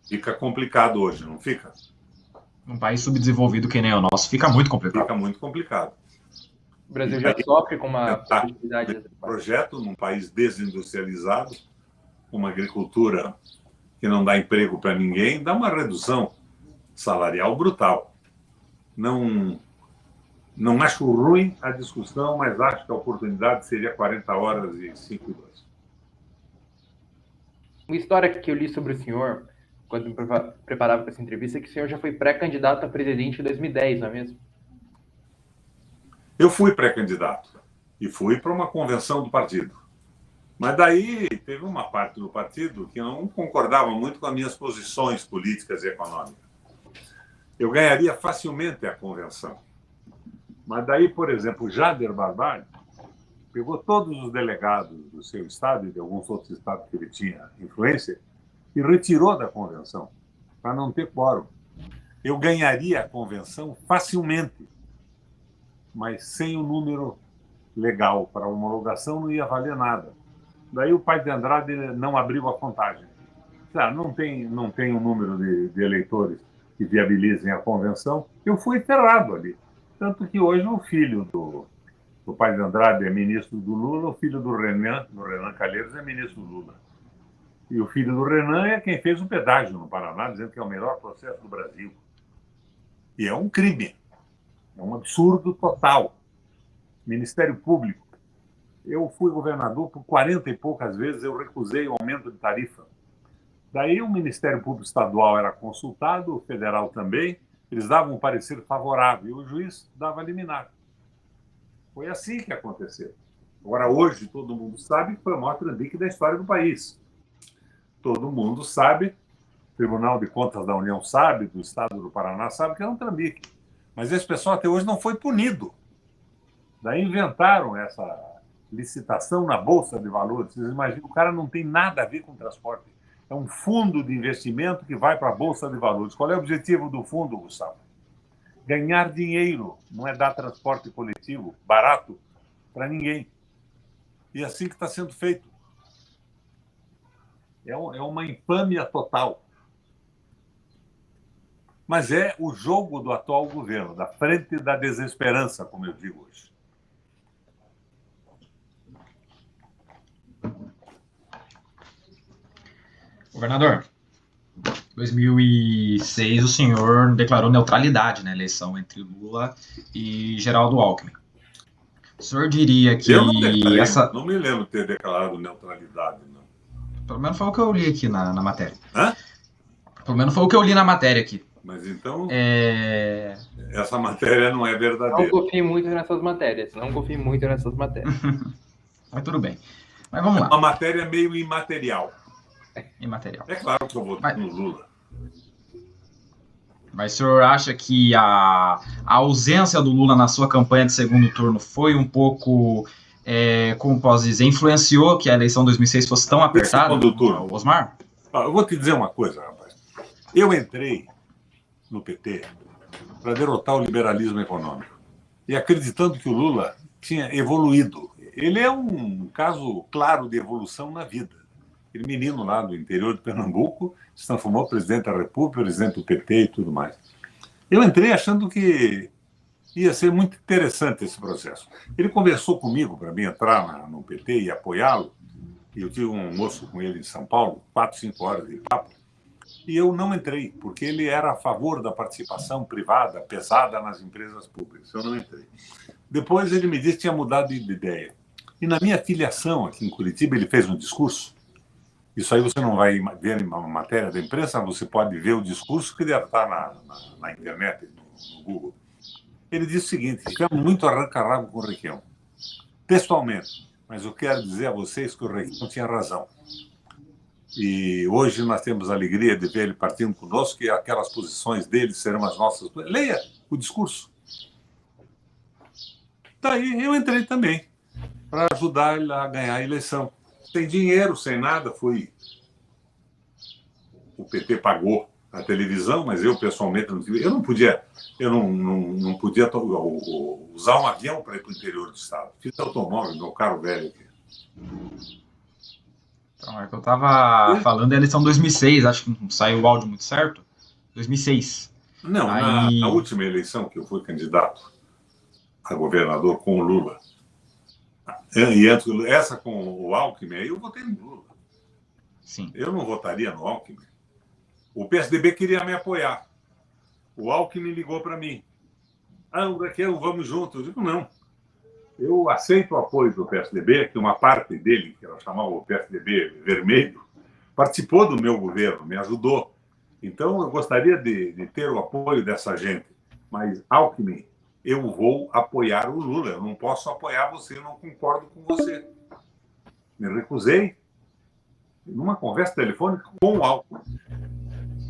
Fica complicado hoje, não fica? Um país subdesenvolvido que nem o nosso, fica muito complicado. Fica muito complicado. O Brasil já sofre com uma possibilidade... Projeto num país desindustrializado, com uma agricultura que não dá emprego para ninguém, dá uma redução salarial brutal. Não acho ruim a discussão, mas acho que a oportunidade seria 40 horas e 5/2. Uma história que eu li sobre o senhor, quando me preparava para essa entrevista, é que o senhor já foi pré-candidato a presidente em 2010, não é mesmo? Eu fui pré-candidato e fui para uma convenção do partido. Mas daí teve uma parte do partido que não concordava muito com as minhas posições políticas e econômicas. Eu ganharia facilmente a convenção. Mas daí, por exemplo, Jader Barbalho pegou todos os delegados do seu estado e de alguns outros estados que ele tinha influência e retirou da convenção, para não ter quórum. Eu ganharia a convenção facilmente, mas sem o número legal para homologação não ia valer nada. Daí o pai de Andrade não abriu a contagem. Não tem um número de eleitores que viabilizem a convenção. Eu fui ferrado ali. Tanto que hoje o filho do pai de Andrade é ministro do Lula, o filho do Renan Calheiros, é ministro do Lula. E o filho do Renan é quem fez o pedágio no Paraná, dizendo que é o melhor processo do Brasil. E é um crime. É um absurdo total. Ministério Público. Eu fui governador por 40 e poucas vezes, eu recusei o aumento de tarifa. Daí o Ministério Público Estadual era consultado, o federal também, eles davam um parecer favorável e o juiz dava liminar. Foi assim que aconteceu. Agora, hoje, todo mundo sabe que foi o maior trambique da história do país. Todo mundo sabe, o Tribunal de Contas da União sabe, do Estado do Paraná sabe que é um trambique. Mas esse pessoal até hoje não foi punido. Daí inventaram essa licitação na Bolsa de Valores. Vocês imaginam, o cara não tem nada a ver com transporte. É um fundo de investimento que vai para a Bolsa de Valores. Qual é o objetivo do fundo, Gustavo? Ganhar dinheiro, não é dar transporte coletivo barato para ninguém. E é assim que está sendo feito. É uma infâmia total. Mas é o jogo do atual governo, da frente da desesperança, como eu digo hoje. Governador, em 2006 o senhor declarou neutralidade na eleição entre Lula e Geraldo Alckmin. O senhor diria que eu não me lembro de ter declarado neutralidade, não. Pelo menos foi o que eu li aqui na matéria. Hã? Pelo menos foi o que eu li na matéria aqui. Mas então, essa matéria não é Não verdadeira. confie muito nessas matérias. Mas tudo bem. Mas vamos lá. Uma matéria meio imaterial. Imaterial. É claro que eu votei no Lula. Mas o senhor acha que a ausência do Lula na sua campanha de segundo turno foi um pouco, como posso dizer, influenciou que a eleição de 2006 fosse tão apertada, turno. Osmar? Eu vou te dizer uma coisa, rapaz. Eu entrei no PT para derrotar o liberalismo econômico e acreditando que o Lula tinha evoluído. Ele é um caso claro de evolução na vida. Aquele menino lá do interior de Pernambuco se transformou presidente da República, presidente do PT e tudo mais. Eu entrei achando que ia ser muito interessante esse processo. Ele conversou comigo para mim entrar no PT e apoiá-lo. Eu tive um almoço com ele em São Paulo, 4, 5 horas de papo, e eu não entrei, porque ele era a favor da participação privada pesada nas empresas públicas. Eu não entrei. Depois ele me disse que tinha mudado de ideia. E na minha filiação aqui em Curitiba, ele fez um discurso. Isso aí você não vai ver em uma matéria da imprensa, você pode ver o discurso que deve estar na internet, no Google. Ele disse o seguinte: ficamos muito arranca-rabo com o Requião. Textualmente. Mas eu quero dizer a vocês que o Requião tinha razão. E hoje nós temos a alegria de ver ele partindo conosco e aquelas posições dele serão as nossas. Leia o discurso. Daí eu entrei também para ajudar ele a ganhar a eleição. Sem dinheiro, sem nada, fui. O PT pagou a televisão, mas eu pessoalmente não tive. Eu não podia usar um avião para ir para o interior do estado. Fiz automóvel, meu carro velho aqui. Então, é que eu estava falando da eleição de 2006, acho que não saiu o áudio muito certo. 2006. Não, na última eleição que eu fui candidato a governador com o Lula, e entre essa com o Alckmin, eu votei no Lula. Sim. Eu não votaria no Alckmin. O PSDB queria me apoiar. O Alckmin ligou para mim. Raquel, vamos juntos. Eu digo, não. Eu aceito o apoio do PSDB, que uma parte dele, que ela chamava o PSDB vermelho, participou do meu governo, me ajudou. Então, eu gostaria de ter o apoio dessa gente. Mas, Alckmin, eu vou apoiar o Lula. Eu não posso apoiar você, eu não concordo com você. Me recusei numa conversa telefônica com o Alckmin.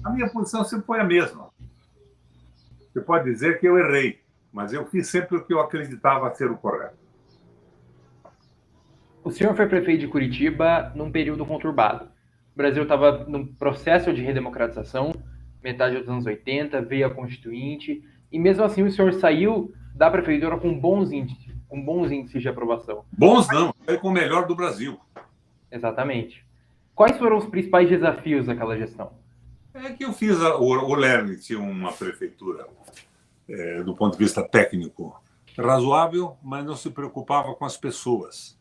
A minha posição sempre foi a mesma. Você pode dizer que eu errei, mas eu fiz sempre o que eu acreditava ser o correto. O senhor foi prefeito de Curitiba num período conturbado. O Brasil estava num processo de redemocratização, metade dos anos 80, veio a Constituinte, e mesmo assim o senhor saiu da prefeitura com bons índices de aprovação. Bons não, foi com o melhor do Brasil. Exatamente. Quais foram os principais desafios daquela gestão? É que eu fiz, o Lerner tinha uma prefeitura, do ponto de vista técnico, razoável, mas não se preocupava com as pessoas.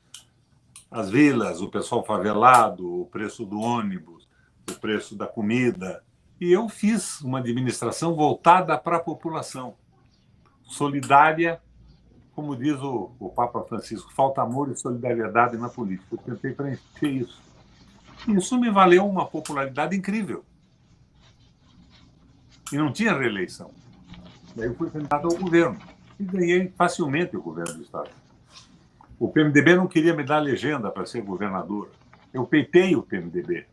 As vilas, o pessoal favelado, o preço do ônibus, o preço da comida. E eu fiz uma administração voltada para a população, solidária, como diz o Papa Francisco, falta amor e solidariedade na política. Eu tentei preencher isso. Isso me valeu uma popularidade incrível. E não tinha reeleição. Daí eu fui candidato ao governo e ganhei facilmente o governo do Estado. O PMDB não queria me dar legenda para ser governador. Eu peitei o PMDB.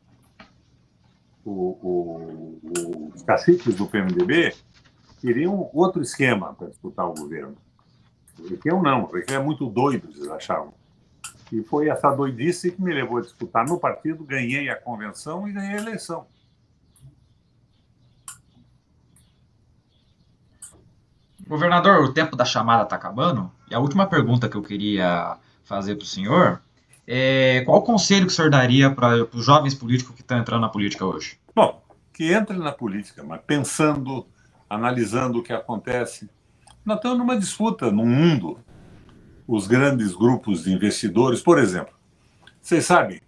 Os caciques do PMDB queriam outro esquema para disputar o governo. O Requião não. O Requião é muito doido, eles achavam. E foi essa doidice que me levou a disputar no partido, ganhei a convenção e ganhei a eleição. Governador, o tempo da chamada está acabando. E a última pergunta que eu queria fazer para o senhor é qual o conselho que o senhor daria para os jovens políticos que estão entrando na política hoje? Bom, que entrem na política, mas pensando, analisando o que acontece. Nós estamos numa disputa no mundo. Os grandes grupos de investidores, por exemplo, vocês sabem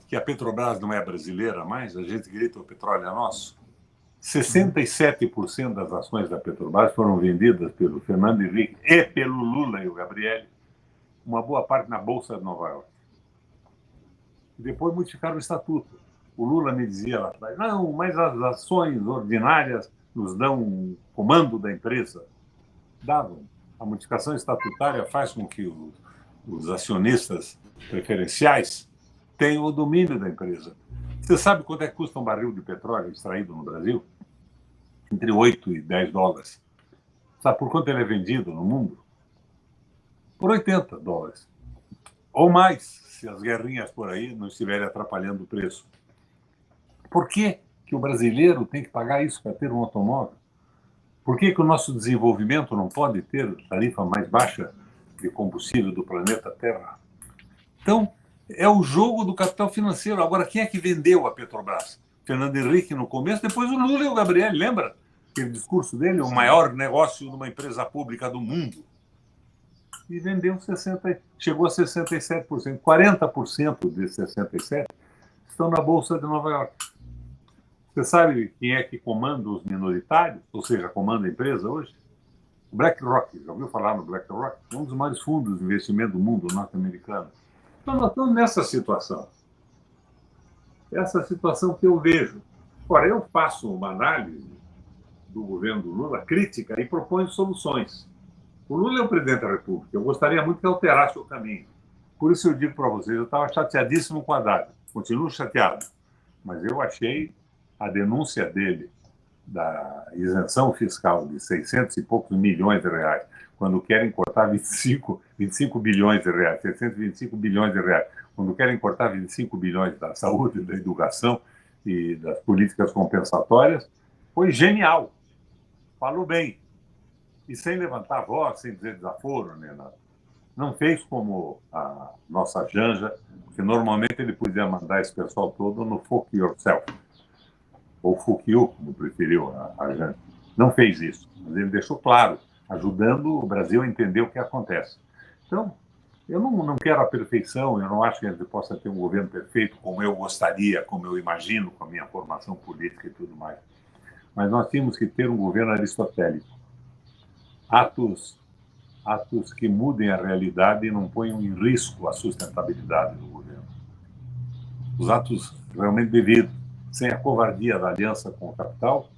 que a Petrobras não é brasileira mais, a gente grita o petróleo é nosso. 67% das ações da Petrobras foram vendidas pelo Fernando Henrique e pelo Lula e o Gabriel, uma boa parte na Bolsa de Nova York. Depois modificaram o estatuto. O Lula me dizia lá atrás, não, mas as ações ordinárias nos dão um comando da empresa. Davam. A modificação estatutária faz com que os acionistas preferenciais tenham o domínio da empresa. Você sabe quanto é que custa um barril de petróleo extraído no Brasil? Entre 8 e 10 dólares. Sabe por quanto ele é vendido no mundo? Por 80 dólares. Ou mais, se as guerrinhas por aí não estiverem atrapalhando o preço. Por que o brasileiro tem que pagar isso para ter um automóvel? Por que o nosso desenvolvimento não pode ter tarifa mais baixa de combustível do planeta Terra? Então, é o jogo do capital financeiro. Agora, quem é que vendeu a Petrobras? Fernando Henrique no começo, depois o Lula e o Gabriel, lembra? Aquele discurso dele, o maior negócio de uma empresa pública do mundo. E vendeu chegou a 67%. 40% desses 67% estão na Bolsa de Nova York. Você sabe quem é que comanda os minoritários? Ou seja, comanda a empresa hoje? O BlackRock. Já ouviu falar no BlackRock? É um dos maiores fundos de investimento do mundo norte-americano. Então, nós estamos nessa situação. Essa situação que eu vejo. Ora, eu faço uma análise do governo do Lula, crítica, e proponho soluções. O Lula é o presidente da República. Eu gostaria muito que alterasse o caminho. Por isso eu digo para vocês, eu estava chateadíssimo com o Haddad. Continuo chateado. Mas eu achei a denúncia dele da isenção fiscal de 600 e poucos milhões de reais, quando querem cortar 25 bilhões de reais, 625 bilhões de reais, quando querem cortar 25 bilhões da saúde, da educação e das políticas compensatórias, foi genial. Falou bem. E sem levantar a voz, sem dizer desaforo, nem nada. Não fez como a nossa Janja, porque normalmente ele podia mandar esse pessoal todo no fuck yourself. Ou fuck you, como preferiu a Janja. Não fez isso, mas ele deixou claro, ajudando o Brasil a entender o que acontece. Então, eu não quero a perfeição, eu não acho que a gente possa ter um governo perfeito como eu gostaria, como eu imagino, com a minha formação política e tudo mais. Mas nós temos que ter um governo aristotélico. Atos que mudem a realidade e não ponham em risco a sustentabilidade do governo. Os atos realmente devidos, sem a covardia da aliança com o capital,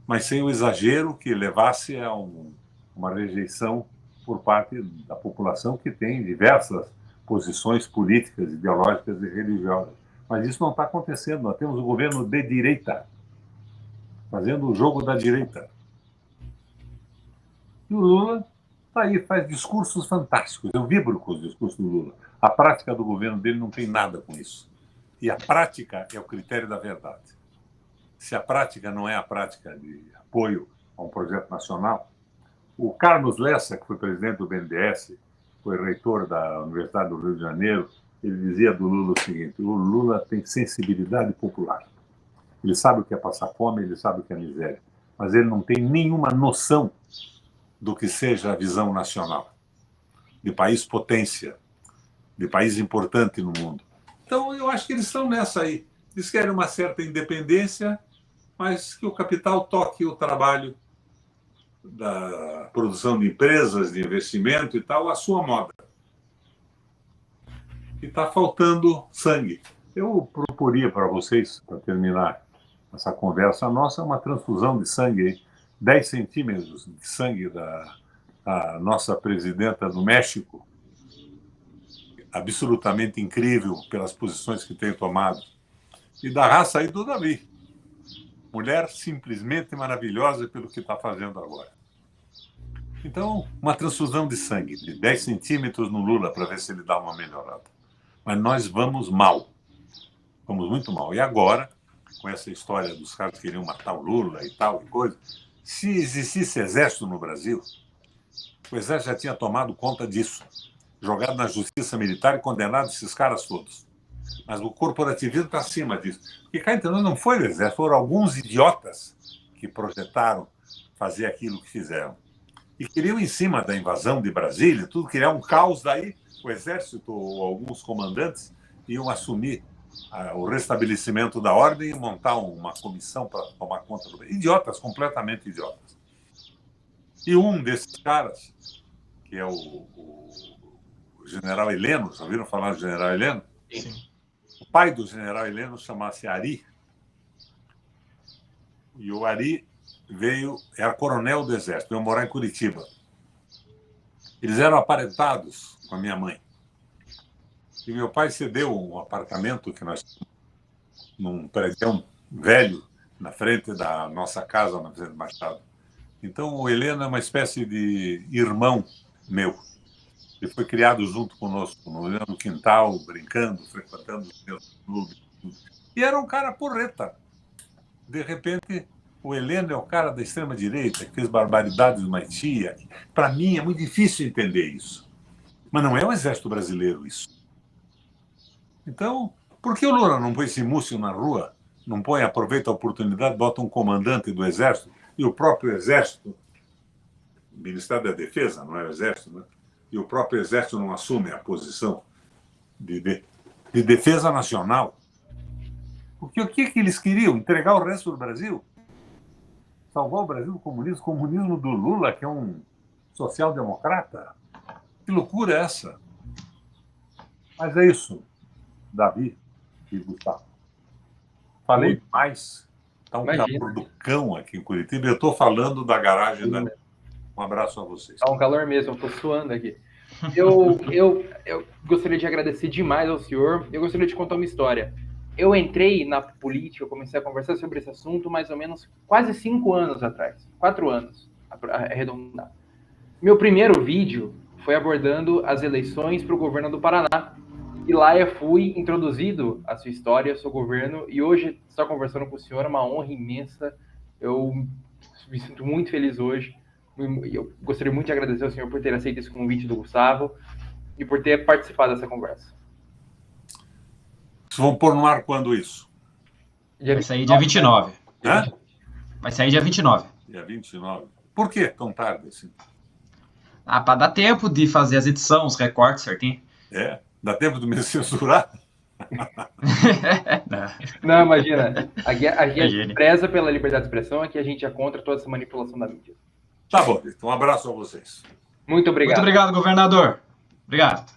mas sem o exagero que levasse a uma rejeição por parte da população que tem diversas posições políticas, ideológicas e religiosas. Mas isso não está acontecendo. Nós temos um governo de direita, fazendo o jogo da direita. E o Lula está aí, faz discursos fantásticos. Eu vibro com os discursos do Lula. A prática do governo dele não tem nada com isso. E a prática é o critério da verdade. Se a prática não é a prática de apoio a um projeto nacional, o Carlos Lessa, que foi presidente do BNDES, foi reitor da Universidade do Rio de Janeiro, ele dizia do Lula o seguinte: o Lula tem sensibilidade popular. Ele sabe o que é passar fome, ele sabe o que é miséria, mas ele não tem nenhuma noção do que seja a visão nacional, de país potência, de país importante no mundo. Então, eu acho que eles estão nessa aí. Eles querem uma certa independência, mas que o capital toque o trabalho da produção de empresas, de investimento e tal, à sua moda. E está faltando sangue. Eu proporia para vocês, para terminar essa conversa nossa, uma transfusão de sangue, 10 centímetros de sangue da nossa presidenta do México, absolutamente incrível pelas posições que tem tomado, e da raça aí do Davi. Mulher simplesmente maravilhosa pelo que está fazendo agora. Então, uma transfusão de sangue, de 10 centímetros no Lula, para ver se ele dá uma melhorada. Mas nós vamos mal. Vamos muito mal. E agora, com essa história dos caras que queriam matar o Lula e tal, e coisa, se existisse exército no Brasil, o exército já tinha tomado conta disso, jogado na justiça militar e condenado esses caras todos. Mas o corporativismo está acima disso. Porque cá entre nós não foi o exército, foram alguns idiotas que projetaram fazer aquilo que fizeram. E queriam, em cima da invasão de Brasília, tudo, criar um caos. Daí o exército ou alguns comandantes iam assumir o restabelecimento da ordem e montar uma comissão para tomar conta do... Idiotas, completamente idiotas. E um desses caras, que é o general Heleno, já ouviram falar do general Heleno? Sim. O pai do general Heleno chama-se Ari. E o Ari era coronel do Exército, veio morar em Curitiba. Eles eram aparentados com a minha mãe. E meu pai cedeu um apartamento que nós tínhamos num prédio velho na frente da nossa casa, na Presidente Machado. Então, o Heleno é uma espécie de irmão meu. Ele foi criado junto conosco, no quintal, brincando, frequentando os meus clubes. E era um cara porreta. De repente, o Heleno é o cara da extrema-direita, que fez barbaridades no Haiti. Para mim, é muito difícil entender isso. Mas não é o Exército Brasileiro isso. Então, por que o Lula não põe esse múcio na rua? Não põe, aproveita a oportunidade, bota um comandante do Exército e o próprio Exército, o Ministério da Defesa, não é o Exército, né? E o próprio Exército não assume a posição de defesa nacional. Porque o que eles queriam? Entregar o resto do Brasil? Salvar o Brasil do comunismo? O comunismo do Lula, que é um social-democrata? Que loucura é essa? Mas é isso, Davi e Gustavo. Falei demais. Está um calor do cão aqui em Curitiba. Eu estou falando da garagem da... Um abraço a vocês. Está um calor mesmo, eu estou suando aqui. Eu gostaria de agradecer demais ao senhor. Eu gostaria de contar uma história. Eu entrei na política, eu comecei a conversar sobre esse assunto mais ou menos quase 5 anos atrás. 4 anos, arredondar. Meu primeiro vídeo foi abordando as eleições para o governo do Paraná. E lá eu fui introduzido à sua história, ao seu governo, e hoje estar conversando com o senhor é uma honra imensa. Eu me sinto muito feliz hoje. Eu gostaria muito de agradecer ao senhor por ter aceito esse convite do Gustavo e por ter participado dessa conversa. Vocês vão pôr no ar quando isso? Vai sair dia 29. Hã? Vai sair dia 29. Dia 29. Por que tão tarde assim? Para dar tempo de fazer as edições, os recortes certinho. É? Dá tempo de me censurar? Não, imagina. Aqui a gente preza pela liberdade de expressão, aqui a gente é contra toda essa manipulação da mídia. Tá bom, então um abraço a vocês. Muito obrigado. Muito obrigado, governador. Obrigado.